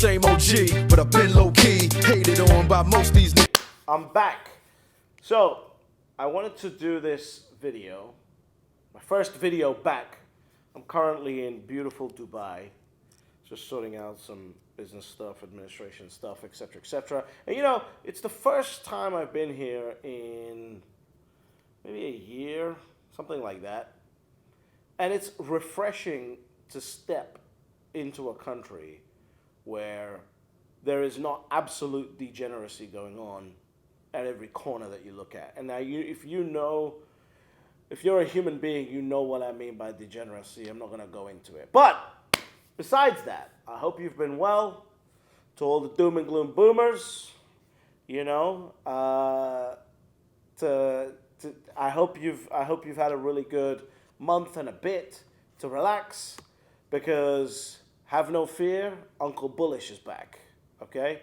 same OG, but I've been low-key, hated on by most these niggas. I'm back. So, I wanted to do this video, my first video back. I'm currently in beautiful Dubai, just sorting out some business stuff, administration stuff, etc., etc. And you know, it's the first time I've been here in maybe a year, something like that. And it's refreshing to step into a country where there is not absolute degeneracy going on at every corner that you look at. And now, if you're a human being, you know what I mean by degeneracy. I'm not going to go into it. But besides that, I hope you've been well. To all the doom and gloom boomers, you know, I hope you've had a really good month and a bit to relax, because have no fear, Uncle Bullish is back. Okay.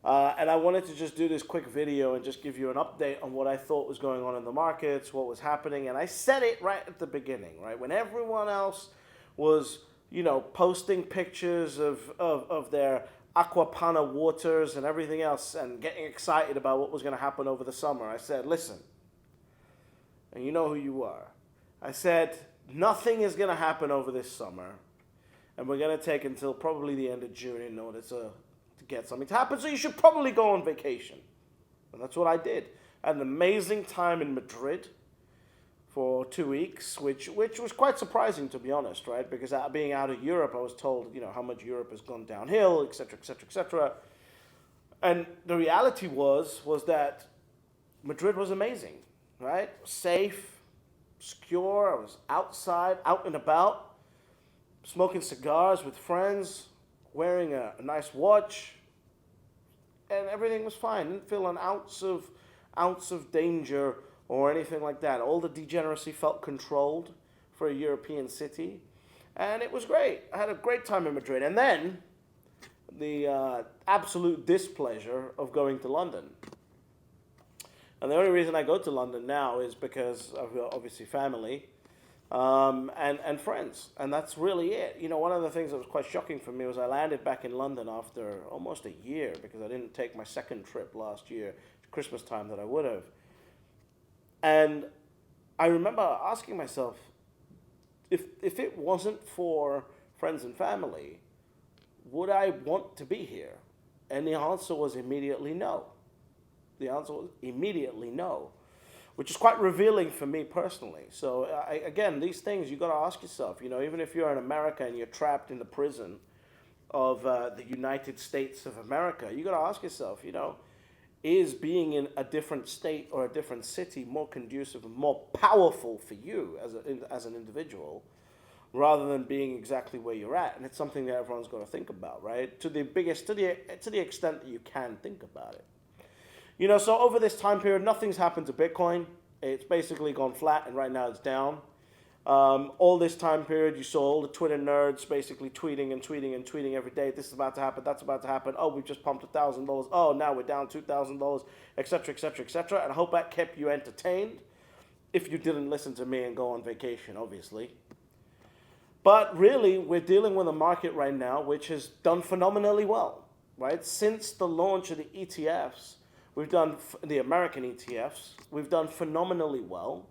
And I wanted to just do this quick video and just give you an update on what I thought was going on in the markets, what was happening. And I said it right at the beginning, right? When everyone else was, you know, posting pictures of their aquapana waters and everything else and getting excited about what was going to happen over the summer, I said, listen, and you know who you are. I said, nothing is going to happen over this summer, and we're going to take until probably the end of June in order to get something to happen, so you should probably go on vacation. And that's what I did. I had an amazing time in Madrid for 2 weeks, which was quite surprising, to be honest, right? Because being out of Europe, I was told, you know, how much Europe has gone downhill, etc., etc., etc. And the reality was that Madrid was amazing, right? Safe, secure. I was outside, out and about, smoking cigars with friends, wearing a nice watch, and everything was fine. Didn't feel an ounce of danger or anything like that. All the degeneracy felt controlled for a European city, and it was great. I had a great time in Madrid. And then the absolute displeasure of going to London. And the only reason I go to London now is because of obviously family and friends. And that's really it. You know, one of the things that was quite shocking for me was I landed back in London after almost a year, because I didn't take my second trip last year, Christmas time, that I would have. And I remember asking myself, if it wasn't for friends and family, would I want to be here? And the answer was immediately no. The answer was immediately no, which is quite revealing for me personally. So again, these things you got to ask yourself. You know, even if you're in America and you're trapped in the prison of the United States of America, you got to ask yourself, you know, is being in a different state or a different city more conducive and more powerful for you as an individual, rather than being exactly where you're at? And it's something that everyone's got to think about, right? To the extent that you can think about it. You know, so over this time period, nothing's happened to Bitcoin. It's basically gone flat, and right now it's down. All this time period, you saw all the Twitter nerds basically tweeting every day. This is about to happen. That's about to happen. Oh, we've just pumped $1,000. Oh, now we're down $2,000, etc., etc., etc. And I hope that kept you entertained, if you didn't listen to me and go on vacation, obviously. But really, we're dealing with a market right now which has done phenomenally well, right? Since the launch of the ETFs, we've done the American ETFs. We've done phenomenally well.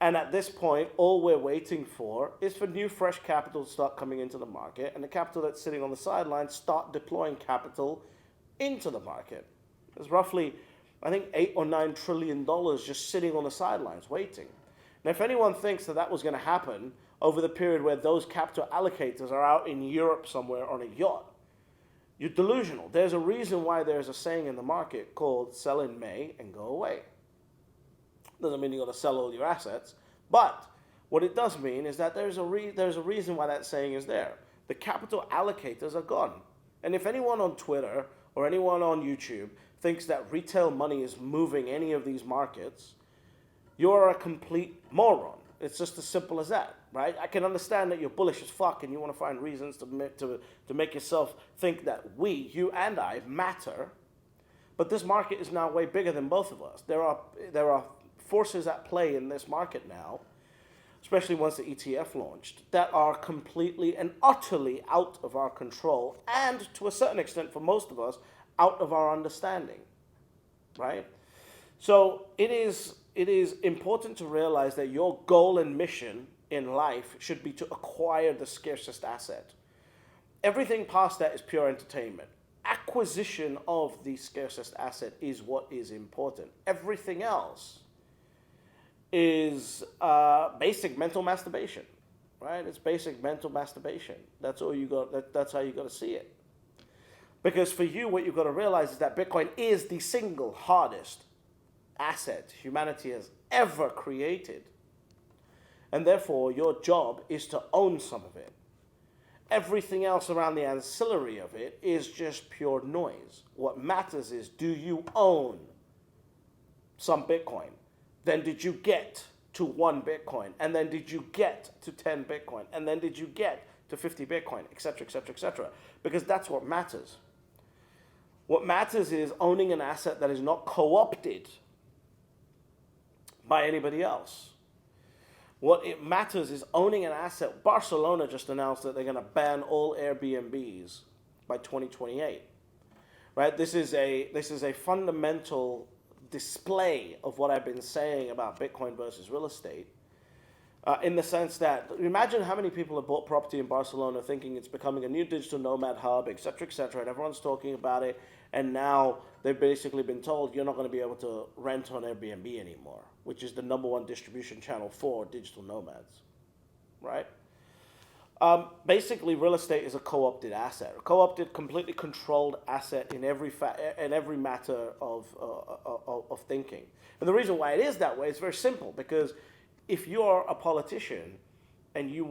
And at this point, all we're waiting for is for new, fresh capital to start coming into the market, and the capital that's sitting on the sidelines start deploying capital into the market. There's roughly, I think, $8 or $9 trillion just sitting on the sidelines waiting. Now, if anyone thinks that was going to happen over the period where those capital allocators are out in Europe somewhere on a yacht, you're delusional. There's a reason why there's a saying in the market called sell in May and go away. Doesn't mean you got to sell all your assets, but what it does mean is that there's a reason why that saying is there. The capital allocators are gone. And if anyone on Twitter or anyone on YouTube thinks that retail money is moving any of these markets, you're a complete moron. It's just as simple as that, right? I can understand that you're bullish as fuck and you want to find reasons to make yourself think that you and I matter, but this market is now way bigger than both of us. There are forces at play in this market now especially once the ETF launched, that are completely and utterly out of our control and, to a certain extent, for most of us, out of our understanding, right? So it is important to realize that your goal and mission in life should be to acquire the scarcest asset. Everything past that is pure entertainment. Acquisition of the scarcest asset is what is important. Everything else is basic mental masturbation, right? It's basic mental masturbation. That's all you got. That's how you got to see it. Because for you, what you've got to realize is that Bitcoin is the single hardest asset humanity has ever created. And therefore, your job is to own some of it. Everything else around the ancillary of it is just pure noise. What matters is, do you own some Bitcoin? Then did you get to 1 Bitcoin? And then did you get to 10 Bitcoin? And then did you get to 50 Bitcoin, et cetera, et cetera, et cetera? Because that's what matters. What matters is owning an asset that is not co-opted by anybody else. What it matters is owning an asset. Barcelona just announced that they're going to ban all Airbnbs by 2028. Right? This is a fundamental display of what I've been saying about Bitcoin versus real estate. In the sense that, imagine how many people have bought property in Barcelona thinking it's becoming a new digital nomad hub, et cetera, and everyone's talking about it, and now they've basically been told you're not going to be able to rent on Airbnb anymore, which is the #1 distribution channel for digital nomads, right? Basically, real estate is a co-opted asset, a co-opted, completely controlled asset in every matter of thinking. And the reason why it is that way is very simple, because if you're a politician and you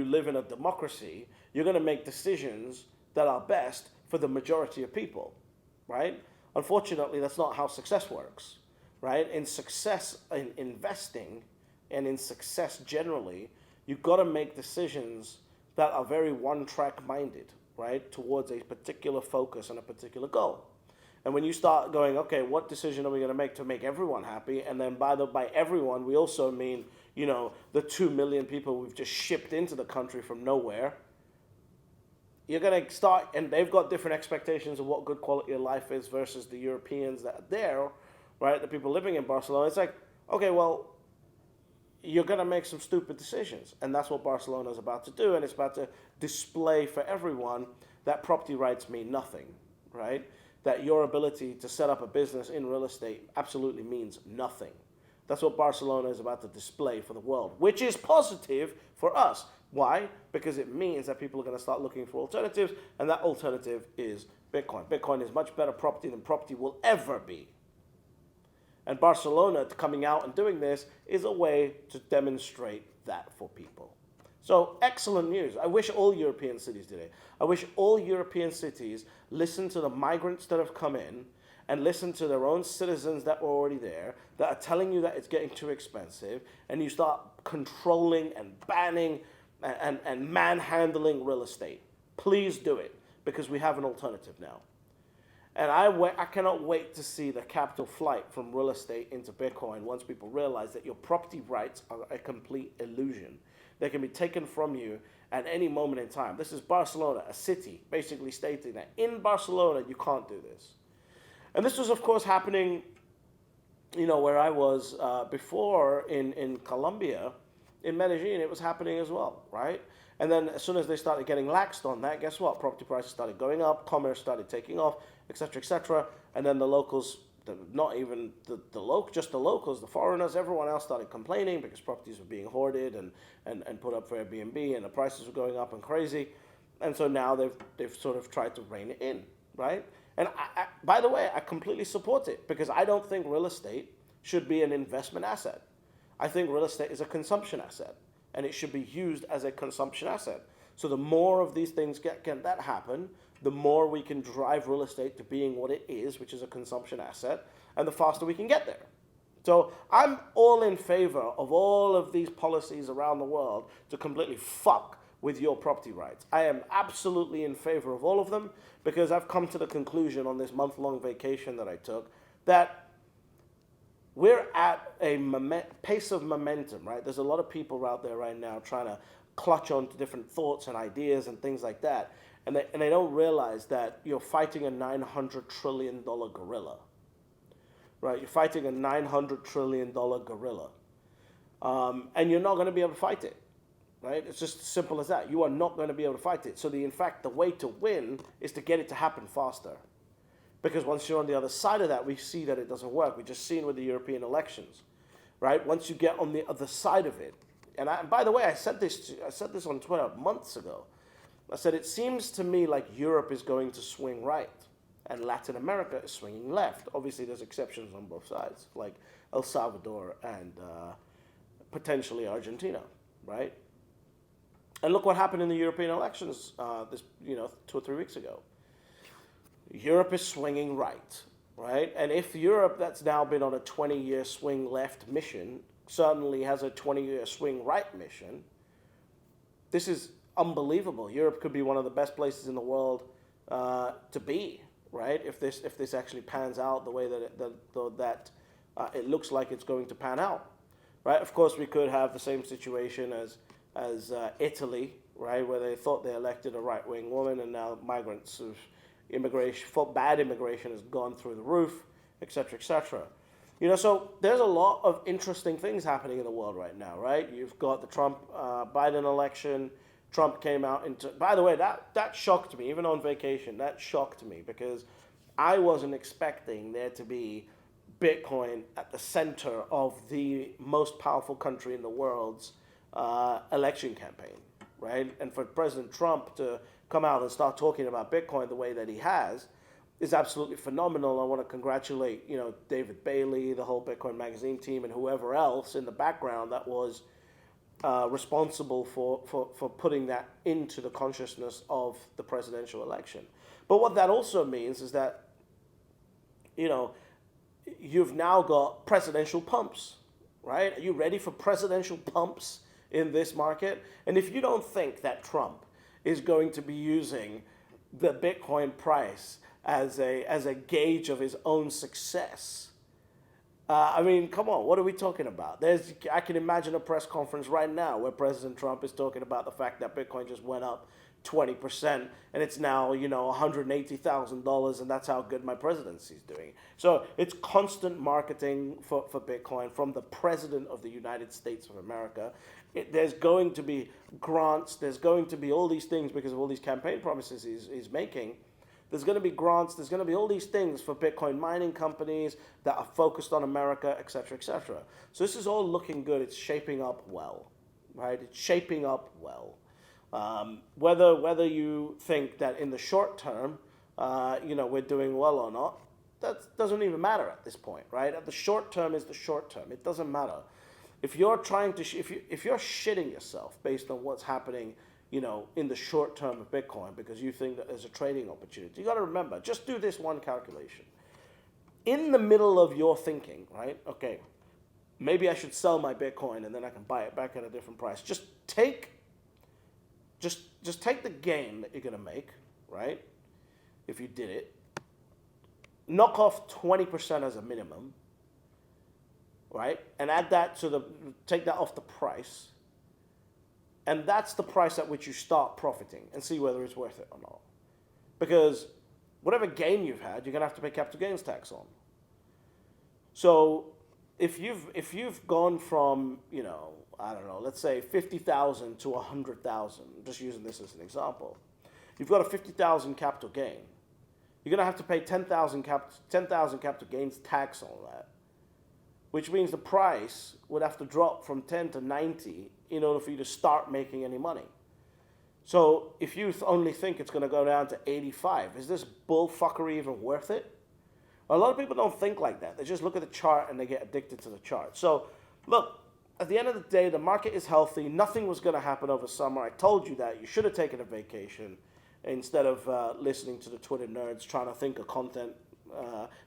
live in a democracy, you're going to make decisions that are best for the majority of people, right? Unfortunately, that's not how success works, right? In success, in investing, and in success generally, you've got to make decisions that are very one-track minded, right? Towards a particular focus and a particular goal. And when you start going, okay, what decision are we going to make everyone happy? And then by everyone, we also mean, the 2 million people we've just shipped into the country from nowhere. You're going to start, and they've got different expectations of what good quality of life is versus the Europeans that are there, right? The people living in Barcelona. It's like, okay, well, you're going to make some stupid decisions. And that's what Barcelona is about to do. And it's about to display for everyone that property rights mean nothing, right? That your ability to set up a business in real estate absolutely means nothing. That's what Barcelona is about to display for the world, which is positive for us. Why? Because it means that people are going to start looking for alternatives, and that alternative is Bitcoin. Bitcoin is much better property than property will ever be. And Barcelona coming out and doing this is a way to demonstrate that for people. So excellent news. I wish all European cities did it. I wish all European cities listened to the migrants that have come in and listen to their own citizens that were already there, that are telling you that it's getting too expensive, and you start controlling and banning and manhandling real estate. Please do it, because we have an alternative now. And I cannot wait to see the capital flight from real estate into Bitcoin once people realize that your property rights are a complete illusion. They can be taken from you at any moment in time. This is Barcelona, a city, basically stating that in Barcelona you can't do this. And this was, of course, happening, where I was before in Colombia, in Medellin. It was happening as well, right? And then as soon as they started getting laxed on that, guess what? Property prices started going up, commerce started taking off, et cetera, and then the locals, not even just the locals, the foreigners, everyone else started complaining because properties were being hoarded and put up for Airbnb, and the prices were going up and crazy. And so now they've sort of tried to rein it in, right? And I, by the way, I completely support it, because I don't think real estate should be an investment asset. I think real estate is a consumption asset, and it should be used as a consumption asset. So the more of these things can that happen, the more we can drive real estate to being what it is, which is a consumption asset, and the faster we can get there. So I'm all in favor of all of these policies around the world to completely fuck with your property rights. I am absolutely in favor of all of them, because I've come to the conclusion on this month-long vacation that I took that we're at a pace of momentum, right? There's a lot of people out there right now trying to clutch on to different thoughts and ideas and things like that. And they don't realize that you're fighting a $900 trillion gorilla, right? You're fighting a $900 trillion gorilla. And you're not going to be able to fight it, right? It's just as simple as that. You are not going to be able to fight it. So in fact, the way to win is to get it to happen faster. Because once you're on the other side of that, we see that it doesn't work. We just seen with the European elections, right? Once you get on the other side of it, and by the way, I said this on Twitter months ago. I said, it seems to me like Europe is going to swing right and Latin America is swinging left. Obviously, there's exceptions on both sides, like El Salvador and potentially Argentina, right? And look what happened in the European elections 2 or 3 weeks ago. Europe is swinging right? And if Europe, that's now been on a 20-year swing left mission, suddenly has a 20-year swing right mission, this is unbelievable. Europe could be one of the best places in the world to be, right? If this actually pans out the way that it looks like it's going to pan out, right? Of course, we could have the same situation as Italy, right, where they thought they elected a right-wing woman, and now migrants of bad immigration has gone through the roof, et cetera, et cetera. So there's a lot of interesting things happening in the world right now, right? You've got the Trump-Biden election. Trump came out by the way, that shocked me, even on vacation, that shocked me because I wasn't expecting there to be Bitcoin at the center of the most powerful country in the world's election campaign, right? And for President Trump to come out and start talking about Bitcoin the way that he has is absolutely phenomenal. I want to congratulate, David Bailey, the whole Bitcoin Magazine team, and whoever else in the background that was responsible for putting that into the consciousness of the presidential election. But what that also means is that, you've now got presidential pumps, right? Are you ready for presidential pumps in this market? And if you don't think that Trump is going to be using the Bitcoin price as a gauge of his own success, come on, what are we talking about? I can imagine a press conference right now where President Trump is talking about the fact that Bitcoin just went up 20% and it's now, $180,000, and that's how good my presidency is doing. So it's constant marketing for Bitcoin from the President of the United States of America. There's going to be grants, there's going to be all these things because of all these campaign promises he's making. There's going to be grants, there's going to be all these things for Bitcoin mining companies that are focused on America, et cetera, et cetera. So this is all looking good. It's shaping up well, right? It's shaping up well. Whether you think that in the short term, we're doing well or not, that doesn't even matter at this point, right? The short term is the short term. It doesn't matter. If you're trying to, if you're shitting yourself based on what's happening, in the short term of Bitcoin because you think that there's a trading opportunity, you got to remember, just do this one calculation. In the middle of your thinking, right? Okay, maybe I should sell my Bitcoin and then I can buy it back at a different price. Just take the gain that you're going to make, right? If you did it, knock off 20% as a minimum, right? And add that take that off the price. And that's the price at which you start profiting and see whether it's worth it or not. Because whatever gain you've had, you're going to have to pay capital gains tax on. So if you've gone from, let's say 50,000 to 100,000, just using this as an example, you've got a 50,000 capital gain. You're going to have to pay 10,000 capital gains tax on that, which means the price would have to drop from 10 to 90 in order for you to start making any money. So if you only think it's going to go down to 85, is this bullfuckery even worth it? A lot of people don't think like that. They just look at the chart and they get addicted to the chart. So look, at the end of the day, the market is healthy. Nothing was going to happen over summer. I told you that. You should have taken a vacation instead of listening to the Twitter nerds trying to think of content.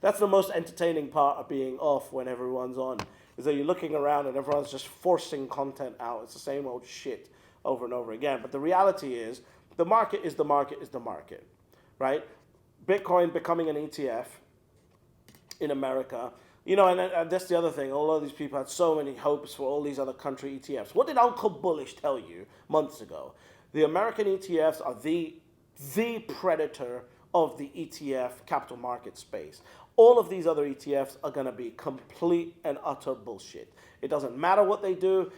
That's the most entertaining part of being off when everyone's on, is that you're looking around and everyone's just forcing content out. It's the same old shit over and over again. But the reality is, the market is the market is the market, right? Bitcoin becoming an ETF in America You know, and that's the other thing. All of these people had so many hopes for all these other country ETFs. What did Uncle Bullish tell you months ago? The American ETFs are the predator of the ETF capital market space. All of these other ETFs are going to be complete and utter bullshit. It doesn't matter what they do.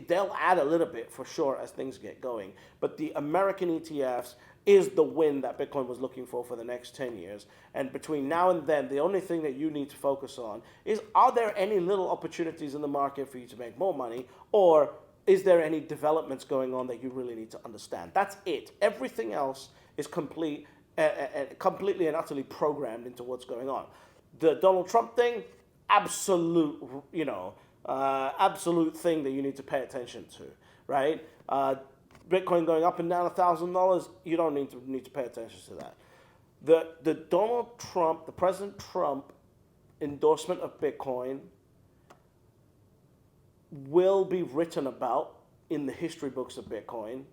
They'll add a little bit for sure as things get going. But the American ETFs is the win that Bitcoin was looking for the next 10 years. And between now and then, the only thing that you need to focus on is, are there any little opportunities in the market for you to make more money? Or is there any developments going on that you really need to understand? That's it. Everything else is completely and utterly programmed into what's going on. The Donald Trump thing, absolute thing that you need to pay attention to, right? Bitcoin going up and down $1,000, you don't need to pay attention to that. The Donald Trump, the President Trump endorsement of Bitcoin will be written about in the history books of Bitcoin.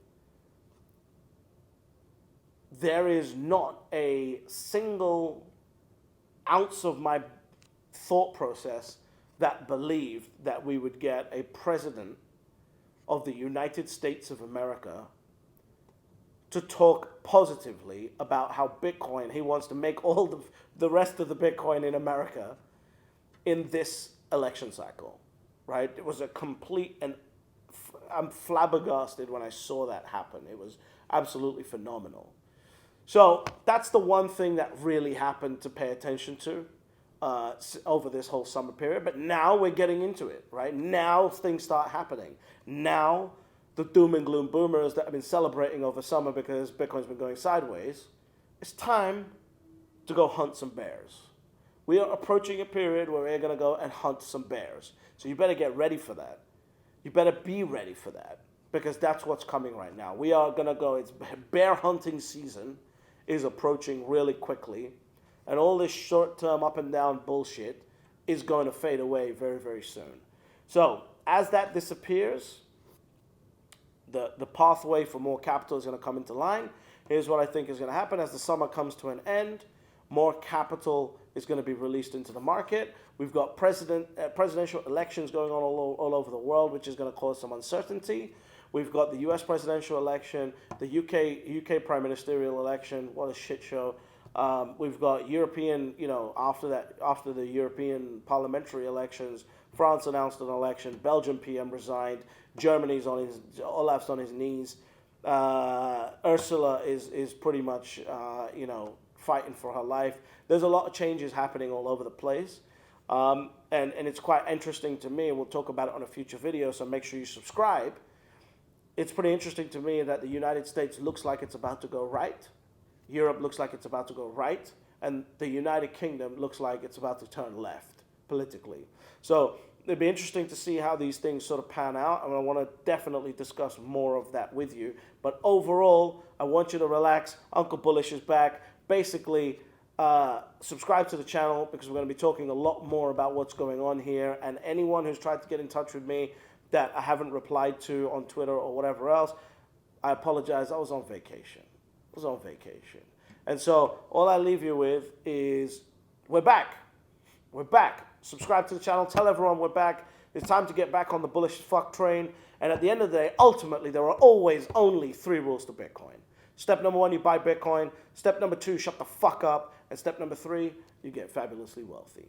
There is not a single ounce of my thought process that believed that we would get a president of the United States of America to talk positively about how Bitcoin, he wants to make all the rest of the Bitcoin in America in this election cycle, right? It was a complete, and I'm flabbergasted when I saw that happen. It was absolutely phenomenal. So that's the one thing that really happened to pay attention to over this whole summer period. But now we're getting into it, right? Now things start happening. Now the doom and gloom boomers that have been celebrating over summer because Bitcoin's been going sideways, it's time to go hunt some bears. We are approaching a period where we're going to go and hunt some bears. So you better get ready for that. You better be ready for that, because that's what's coming right now. We are going to go, it's bear hunting season is approaching really quickly, and all this short-term up and down bullshit is going to fade away very, very soon. So as that disappears, the pathway for more capital is going to come into line. Here's what I think is going to happen. As the summer comes to an end, more capital is going to be released into the market. We've got presidential elections going on all over the world, which is going to cause some uncertainty. We've got the US presidential election, the UK prime ministerial election. What a shit show. We've got European, after the European parliamentary elections, France announced an election, Belgium PM resigned, Olaf's on his knees. Ursula is pretty much, fighting for her life. There's a lot of changes happening all over the place. And it's quite interesting to me, and we'll talk about it on a future video, so make sure you subscribe. It's pretty interesting to me that the United States looks like it's about to go right. Europe looks like it's about to go right. And the United Kingdom looks like it's about to turn left politically. So it'd be interesting to see how these things sort of pan out. And I want to definitely discuss more of that with you. But overall, I want you to relax. Uncle Bullish is back. Basically, subscribe to the channel, because we're going to be talking a lot more about what's going on here. And anyone who's tried to get in touch with me that I haven't replied to on Twitter or whatever else, I apologize. I was on vacation. And so all I leave you with is we're back. We're back. Subscribe to the channel. Tell everyone we're back. It's time to get back on the bullish fuck train. And at the end of the day, ultimately, there are always only 3 rules to Bitcoin. Step number 1, you buy Bitcoin. Step number 2, shut the fuck up. And step number 3, you get fabulously wealthy.